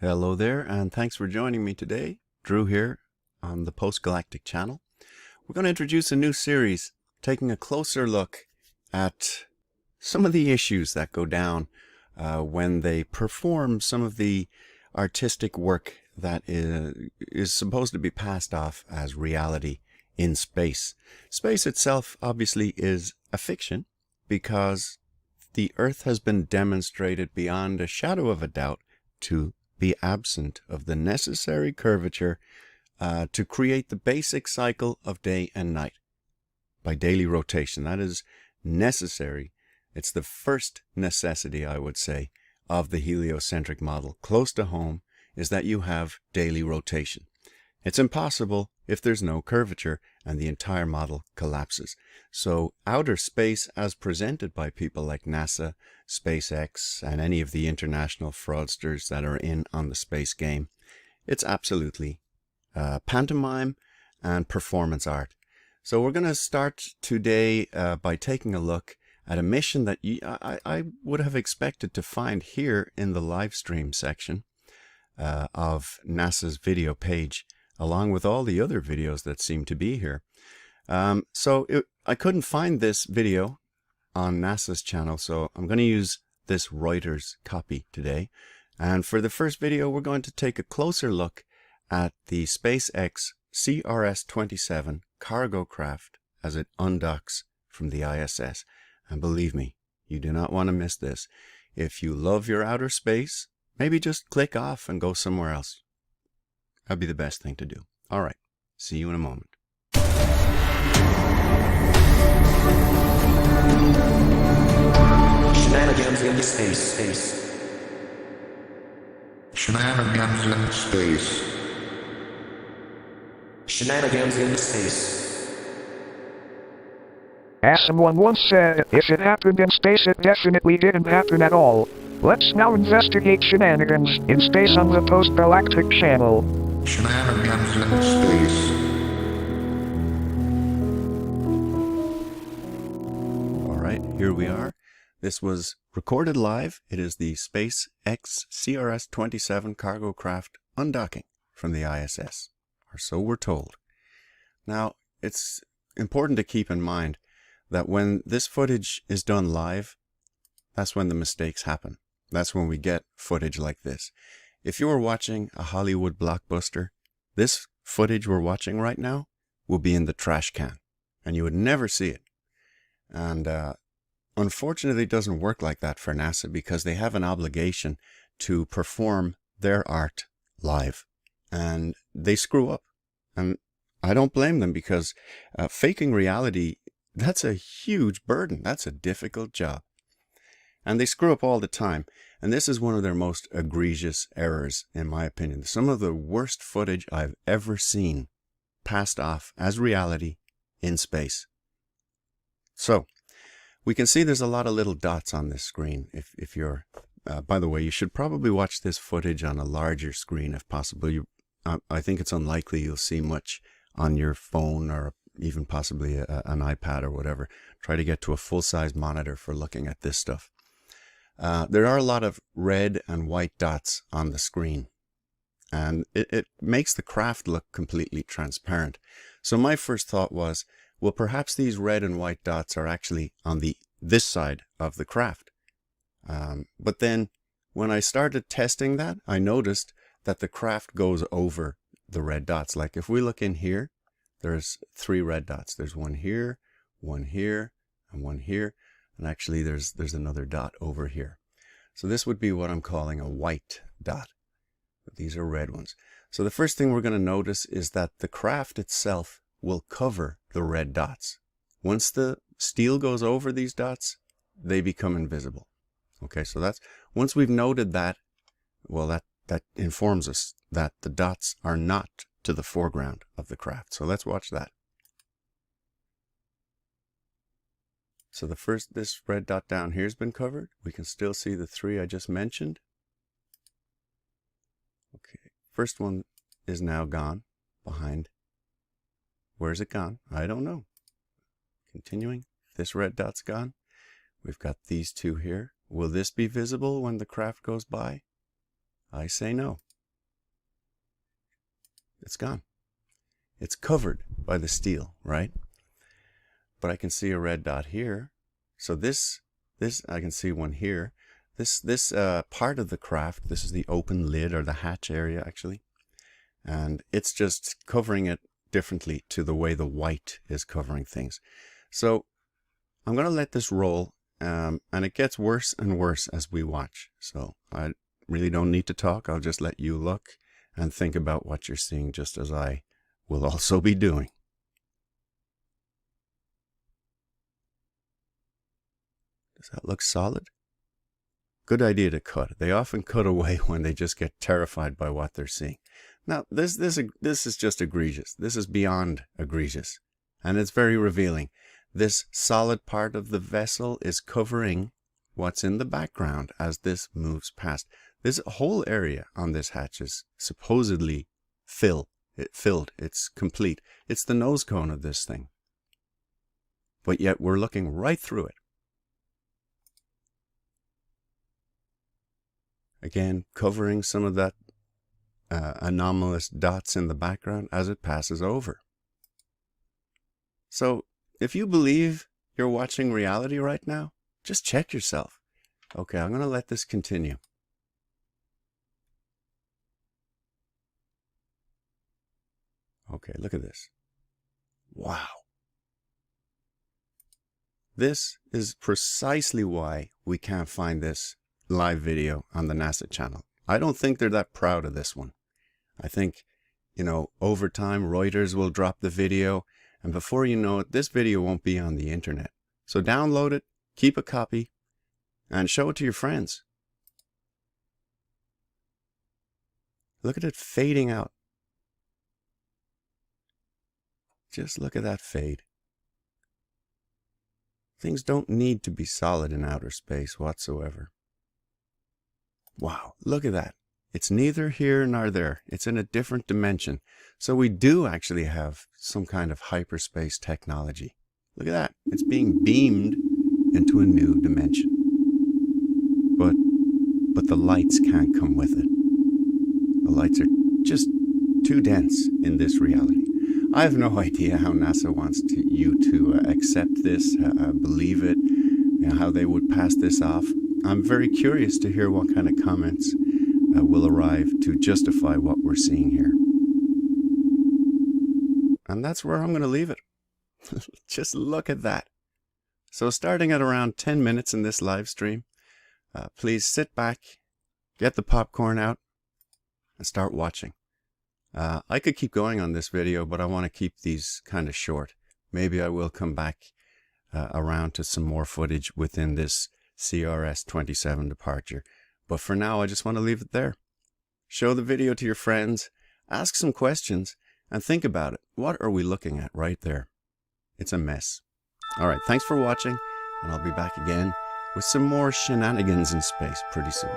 Hello there, and thanks for joining me today. Drew here on the Postgalactic channel. We're going to introduce a new series, taking a closer look at some of the issues that go down when they perform some of the artistic work that is supposed to be passed off as reality in space. Space itself obviously is a fiction because the Earth has been demonstrated beyond a shadow of a doubt to be absent of the necessary curvature to create the basic cycle of day and night by daily rotation. That is necessary. It's the first necessity, I would say, of the heliocentric model. Close to home is that you have daily rotation. It's impossible if there's no curvature and the entire model collapses. So outer space, as presented by people like NASA, SpaceX, and any of the international fraudsters that are in on the space game, it's absolutely pantomime and performance art. So we're going to start today by taking a look at a mission that I would have expected to find here in the live stream section of NASA's video page, along with all the other videos that seem to be here. I couldn't find this video on NASA's channel, so I'm going to use this Reuters copy today. And for the first video, we're going to take a closer look at the SpaceX CRS-27 cargo craft as it undocks from the ISS. And believe me, you do not want to miss this. If you love your outer space, maybe just click off and go somewhere else. That'd be the best thing to do. All right. See you in a moment. Shenanigans in space. Shenanigans in space. Shenanigans in space. As someone once said, if it happened in space, it definitely didn't happen at all. Let's now investigate shenanigans in space on the Postgalactic channel. Shenanigans in space. All right, here we are. This was recorded live. It is the SpaceX CRS-27 cargo craft undocking from the ISS, or so we're told. Now, it's important to keep in mind that when this footage is done live, that's when the mistakes happen. That's when we get footage like this. If you were watching a Hollywood blockbuster, this footage we're watching right now will be in the trash can, and you would never see it. And unfortunately, it doesn't work like that for NASA because they have an obligation to perform their art live, and they screw up. And I don't blame them because faking reality, that's a huge burden. That's a difficult job. And they screw up all the time. And this is one of their most egregious errors, in my opinion. Some of the worst footage I've ever seen passed off as reality in space. So, we can see there's a lot of little dots on this screen. If you're, by the way, you should probably watch this footage on a larger screen if possible. I think it's unlikely you'll see much on your phone or even possibly an iPad or whatever. Try to get to a full-size monitor for looking at this stuff. There are a lot of red and white dots on the screen, and it makes the craft look completely transparent. So my first thought was, well, perhaps these red and white dots are actually on this side of the craft. But then when I started testing that, I noticed that the craft goes over the red dots. Like if we look in here, there's 3 red dots. There's one here, and one here. And actually there's another dot over here. So this would be what I'm calling a white dot. But these are red ones. So the first thing we're going to notice is that the craft itself will cover the red dots. Once the steel goes over these dots, they become invisible. Okay, so that's, once we've noted that, well, that informs us that the dots are not to the foreground of the craft. So let's watch that. So this red dot down here has been covered. We can still see the 3 I just mentioned. Okay, first one is now gone behind. Where's it gone? I don't know. Continuing, this red dot's gone. We've got these 2 here. Will this be visible when the craft goes by? I say no. It's gone. It's covered by the steel, right? But I can see a red dot here. So this I can see one here. This part of the craft, this is the open lid or the hatch area actually. And it's just covering it differently to the way the white is covering things. So I'm going to let this roll, and it gets worse and worse as we watch. So I really don't need to talk. I'll just let you look and think about what you're seeing, just as I will also be doing. Does that look solid? Good idea to cut. They often cut away when they just get terrified by what they're seeing. Now, this is just egregious. This is beyond egregious. And it's very revealing. This solid part of the vessel is covering what's in the background as this moves past. This whole area on this hatch is supposedly filled. It's complete. It's the nose cone of this thing. But yet we're looking right through it. Again, covering some of that anomalous dots in the background as it passes over. So if you believe you're watching reality right now, just check yourself. Okay, I'm going to let this continue. Okay, look at this. Wow. This is precisely why we can't find this live video on the NASA channel. I don't think they're that proud of this one. I think, over time, Reuters will drop the video, and before you know it, this video won't be on the internet. So download it, keep a copy, and show it to your friends. Look at it fading out. Just look at that fade. Things don't need to be solid in outer space whatsoever. Wow, look at that. It's neither here nor there. It's in a different dimension. So we do actually have some kind of hyperspace technology. Look at that. It's being beamed into a new dimension. But the lights can't come with it. The lights are just too dense in this reality. I have no idea how NASA wants you to accept this, believe it, how they would pass this off. I'm very curious to hear what kind of comments will arrive to justify what we're seeing here. And that's where I'm going to leave it. Just look at that. So starting at around 10 minutes in this live stream, please sit back, get the popcorn out, and start watching. I could keep going on this video, but I want to keep these kind of short. Maybe I will come back around to some more footage within this CRS-27 departure. But for now, I just want to leave it there. Show the video to your friends, ask some questions, and think about it. What are we looking at right there? It's a mess. All right, thanks for watching, and I'll be back again with some more shenanigans in space pretty soon.